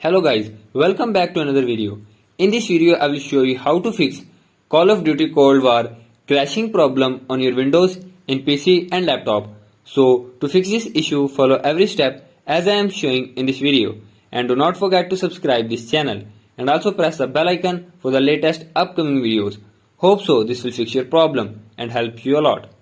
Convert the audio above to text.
Hello guys, welcome back to another video. In this video I will show you how to fix Call of Duty Cold War crashing problem on your Windows in PC and laptop. So to fix this issue, follow every step as I am showing in this video, and do not forget to subscribe this channel and also press the bell icon for the latest upcoming videos. Hope so this will fix your problem and help you a lot.